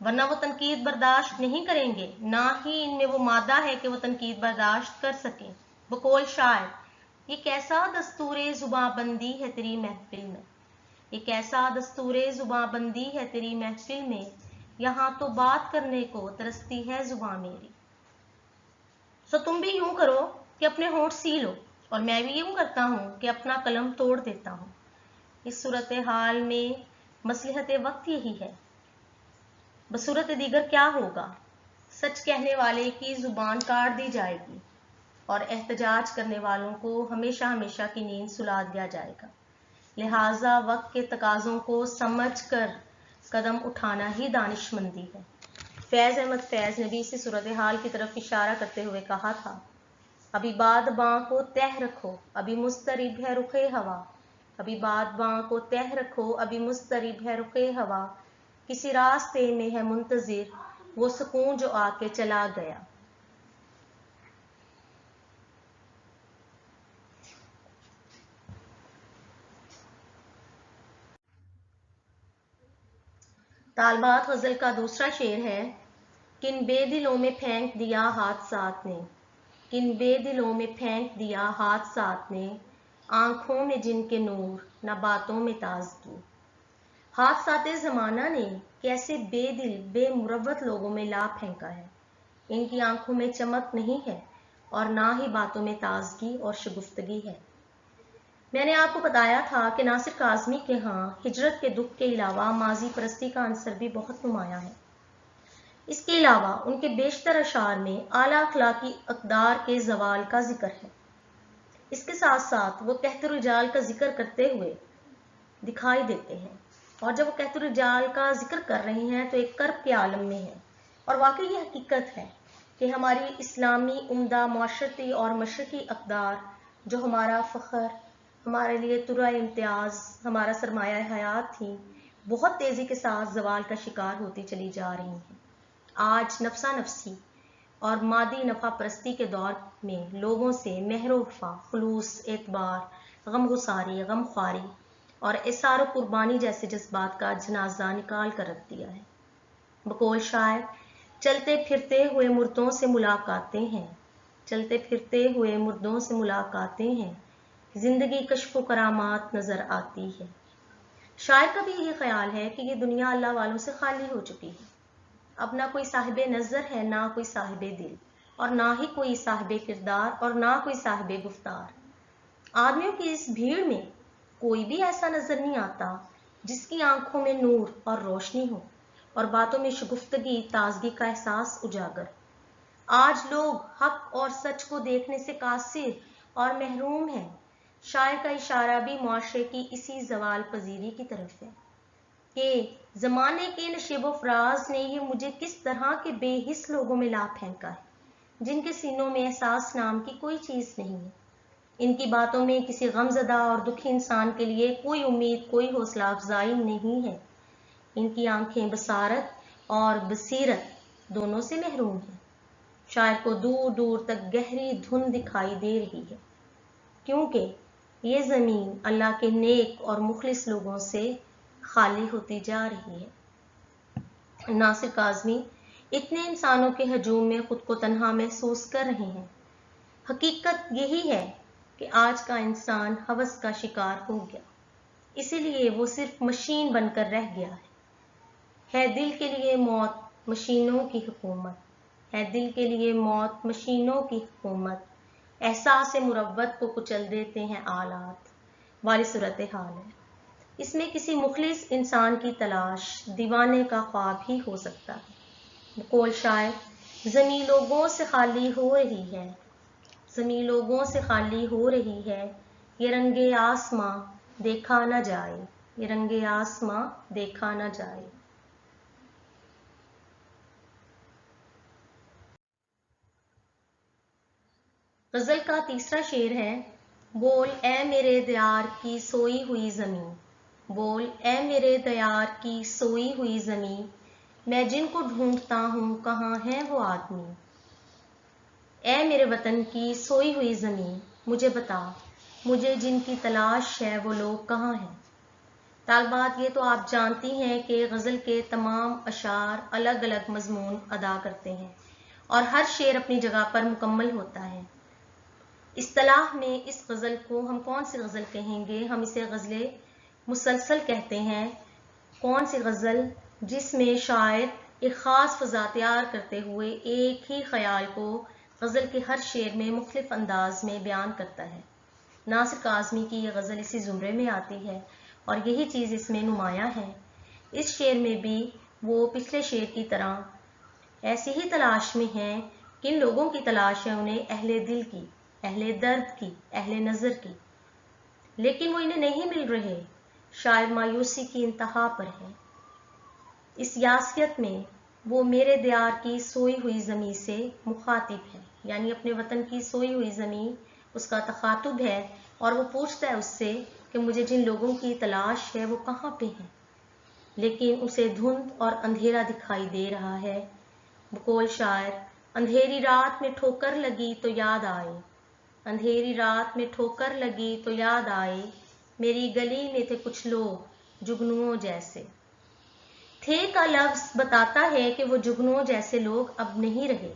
ورنہ وہ تنقید برداشت نہیں کریں گے، نہ ہی ان میں وہ مادہ ہے کہ وہ تنقید برداشت کر سکیں۔ بقول شاعر، یہ کیسا دستور زباں بندی ہے تیری محفل میں، یہ کیسا دستور زباں بندی ہے تیری محفل میں، یہاں تو بات کرنے کو ترستی ہے زباں میری۔ سو تم بھی یوں کرو کہ اپنے ہونٹ سی لو، اور میں بھی یوں کرتا ہوں کہ اپنا قلم توڑ دیتا ہوں۔ اس صورتحال میں مصلحت وقت یہی ہے، بصورت دیگر کیا ہوگا؟ سچ کہنے والے کی زبان کاٹ دی جائے گی اور احتجاج کرنے والوں کو ہمیشہ ہمیشہ کی نیند سلا دیا جائے گا۔ لہٰذا وقت کے تقاضوں کو سمجھ کر قدم اٹھانا ہی دانش مندی ہے۔ فیض احمد فیض نے بھی اسی صورتحال کی طرف اشارہ کرتے ہوئے کہا تھا، ابھی باد باں کو تہ رکھو، ابھی مضطرب ہے رخ ہوا، ابھی باد باں کو تہ رکھو، ابھی مضطرب ہے رخ ہوا، کسی راستے میں ہے منتظر وہ سکون جو آ کے چلا گیا۔ طالبات غزل کا دوسرا شعر ہے، کن بے دلوں میں پھینک دیا حادثات نے، کن بے دلوں میں پھینک دیا حادثات نے، آنکھوں میں جن کے نور نہ باتوں میں تازگی۔ حادثات زمانہ نے کیسے بے دل بے مروت لوگوں میں لا پھینکا ہے، ان کی آنکھوں میں چمک نہیں ہے اور نہ ہی باتوں میں تازگی اور شگفتگی ہے۔ میں نے آپ کو بتایا تھا کہ ناصر کاظمی کے ہاں ہجرت کے دکھ کے علاوہ ماضی پرستی کا عنصر بھی بہت نمایاں ہے۔ اس کے علاوہ ان کے بیشتر اشعار میں اعلیٰ اخلاقی اقدار کے زوال کا ذکر ہے۔ اس کے ساتھ ساتھ وہ قحط الرجال کا ذکر کرتے ہوئے دکھائی دیتے ہیں، اور جب وہ قحط الرجال کا ذکر کر رہے ہیں تو ایک کرب کے عالم میں ہے۔ اور واقعی یہ حقیقت ہے کہ ہماری اسلامی عمدہ معاشرتی اور مشرقی اقدار جو ہمارا فخر، ہمارے لیے ترہ امتیاز، ہمارا سرمایہ حیات تھیں، بہت تیزی کے ساتھ زوال کا شکار ہوتی چلی جا رہی ہیں۔ آج نفسا نفسی اور مادی نفع پرستی کے دور میں لوگوں سے مہر و وفا، خلوص، اعتبار، غم گساری، غم خواری اور اثار و قربانی جیسے جذبات کا جنازہ نکال کر رکھ دیا ہے۔ بقول شاعر، چلتے پھرتے ہوئے مردوں سے ملاقاتیں ہیں، چلتے پھرتے ہوئے مردوں سے ملاقاتیں ہیں، زندگی کشف و کرامات نظر آتی ہے۔ شاعر کا بھی یہ خیال ہے کہ یہ دنیا اللہ والوں سے خالی ہو چکی ہے، اب نہ کوئی صاحب نظر ہے، نہ کوئی صاحب دل، اور نہ ہی کوئی صاحب کردار، اور نہ کوئی صاحب گفتار۔ آدمیوں کی اس بھیڑ میں کوئی بھی ایسا نظر نہیں آتا جس کی آنکھوں میں نور اور روشنی ہو اور باتوں میں شگفتگی، تازگی کا احساس اجاگر۔ آج لوگ حق اور سچ کو دیکھنے سے قاصر اور محروم ہیں۔ شاعر کا اشارہ بھی معاشرے کی اسی زوال پذیری کی طرف ہے کہ زمانے کے نشیب و فراز نے یہ مجھے کس طرح کے بے حس لوگوں میں لا پھینکا ہے جن کے سینوں میں احساس نام کی کوئی چیز نہیں ہے۔ ان کی باتوں میں کسی غمزدہ اور دکھی انسان کے لیے کوئی امید، کوئی حوصلہ افزائی نہیں ہے۔ ان کی آنکھیں بصارت اور بصیرت دونوں سے محروم ہیں۔ شاعر کو دور دور تک گہری دھند دکھائی دے رہی ہے، کیونکہ یہ زمین اللہ کے نیک اور مخلص لوگوں سے خالی ہوتی جا رہی ہے۔ ناصر کاظمی اتنے انسانوں کے ہجوم میں خود کو تنہا محسوس کر رہے ہیں۔ حقیقت یہی ہے کہ آج کا انسان ہوس کا شکار ہو گیا، اسی لیے وہ صرف مشین بن کر رہ گیا ہے دل کے لیے موت مشینوں کی حکومت، ہے دل کے لیے موت مشینوں کی حکومت، احساس مروت کو کچل دیتے ہیں آلات والی صورتحال ہے۔ اس میں کسی مخلص انسان کی تلاش دیوانے کا خواب ہی ہو سکتا ہے۔ بقول شاعر، زمیں لوگوں سے خالی ہو رہی ہے، زمیں لوگوں سے خالی ہو رہی ہے، یہ رنگ آسماں دیکھا نہ جائے، یہ رنگ آسماں دیکھا نہ جائے۔ غزل کا تیسرا شعر ہے، بول اے میرے دیار کی سوئی ہوئی زمین، بول اے میرے دیار کی سوئی ہوئی زمین، میں جن کو ڈھونڈتا ہوں کہاں ہیں وہ آدمی۔ اے میرے وطن کی سوئی ہوئی زمین، مجھے بتا، مجھے جن کی تلاش ہے وہ لوگ کہاں ہیں۔ طالبات، یہ تو آپ جانتی ہیں کہ غزل کے تمام اشعار الگ الگ مضمون ادا کرتے ہیں اور ہر شعر اپنی جگہ پر مکمل ہوتا ہے۔ اصطلاح میں اس غزل کو ہم کون سی غزل کہیں گے؟ ہم اسے غزل مسلسل کہتے ہیں۔ کون سی غزل؟ جس میں شاعر ایک خاص فضا تیار کرتے ہوئے ایک ہی خیال کو غزل کے ہر شعر میں مختلف انداز میں بیان کرتا ہے۔ ناصر کاظمی کی یہ غزل اسی زمرے میں آتی ہے اور یہی چیز اس میں نمایاں ہے۔ اس شعر میں بھی وہ پچھلے شعر کی طرح ایسی ہی تلاش میں ہیں، کن لوگوں کی تلاش ہے؟ انہیں اہل دل کی، اہل درد کی، اہل نظر کی، لیکن وہ انہیں نہیں مل رہے۔ شاعر مایوسی کی انتہا پر ہے۔ اس یاسیت میں وہ میرے دیار کی سوئی ہوئی زمیں سے مخاطب ہے، یعنی اپنے وطن کی سوئی ہوئی زمین اس کا تخاطب ہے اور وہ پوچھتا ہے اس سے کہ مجھے جن لوگوں کی تلاش ہے وہ کہاں پہ ہیں، لیکن اسے دھند اور اندھیرا دکھائی دے رہا ہے۔ بقول شاعر، اندھیری رات میں ٹھوکر لگی تو یاد آئے، اندھیری رات میں ٹھوکر لگی تو یاد آئے، میری گلی میں تھے کچھ لوگ جگنوؤں جیسے۔ تھے کا لفظ بتاتا ہے کہ وہ جگنوؤں جیسے لوگ اب نہیں رہے۔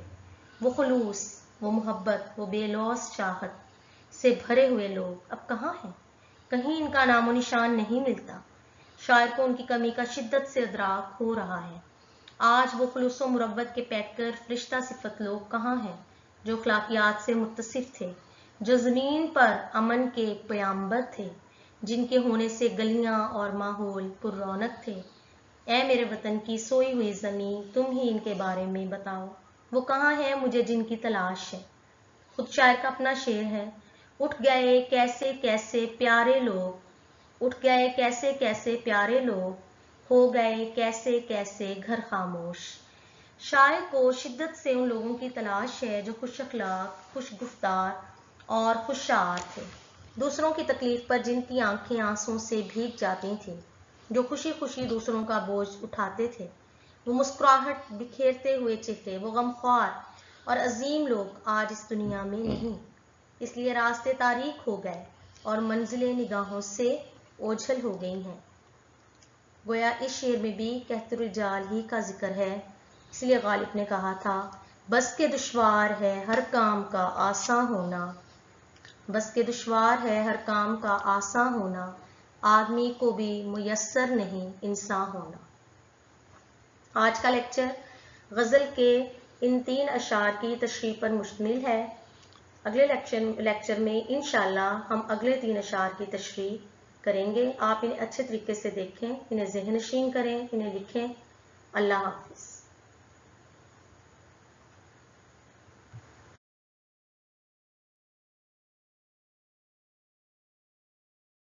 وہ خلوص، وہ محبت، وہ بے لوث چاہت سے بھرے ہوئے لوگ اب کہاں ہیں؟ کہیں ان کا نام و نشان نہیں ملتا۔ شاعر کو ان کی کمی کا شدت سے ادراک ہو رہا ہے۔ آج وہ خلوص و مروت کے پیکر فرشتہ صفت لوگ کہاں ہیں جو اخلاقیات سے متصف تھے، جو زمین پر امن کے پیامبر تھے، جن کے ہونے سے گلیاں اور ماحول پر رونق تھے؟ اے میرے وطن کی سوئی ہوئی زمین، تم ہی ان کے بارے میں بتاؤ، وہ کہاں ہیں مجھے جن کی تلاش ہے؟ خود شاعر کا اپنا شعر ہے۔ اٹھ گئے کیسے کیسے پیارے لوگ، اٹھ گئے کیسے کیسے پیارے لوگ، ہو گئے کیسے کیسے گھر خاموش۔ شاعر کو شدت سے ان لوگوں کی تلاش ہے جو خوش اخلاق، خوش گفتار اور خوش شعار تھے، دوسروں کی تکلیف پر جن کی آنکھیں آنسوں سے بھیگ جاتی تھیں، جو خوشی خوشی دوسروں کا بوجھ اٹھاتے تھے۔ وہ مسکراہٹ بکھیرتے ہوئے چہرے، وہ غمخوار اور عظیم لوگ آج اس دنیا میں نہیں، اس لیے راستے تاریک ہو گئے اور منزلیں نگاہوں سے اوجھل ہو گئی ہیں۔ گویا اس شعر میں بھی قحط الرجال ہی کا ذکر ہے، اس لیے غالب نے کہا تھا، بس کے دشوار ہے ہر کام کا آساں ہونا، بس کے دشوار ہے ہر کام کا آساں ہونا، آدمی کو بھی میسر نہیں انسان ہونا۔ آج کا لیکچر غزل کے ان 3 اشعار کی تشریح پر مشتمل ہے۔ اگلے لیکچر میں انشاءاللہ ہم اگلے 3 اشعار کی تشریح کریں گے۔ آپ انہیں اچھے طریقے سے دیکھیں، انہیں ذہن نشین کریں، انہیں لکھیں۔ اللہ حافظ۔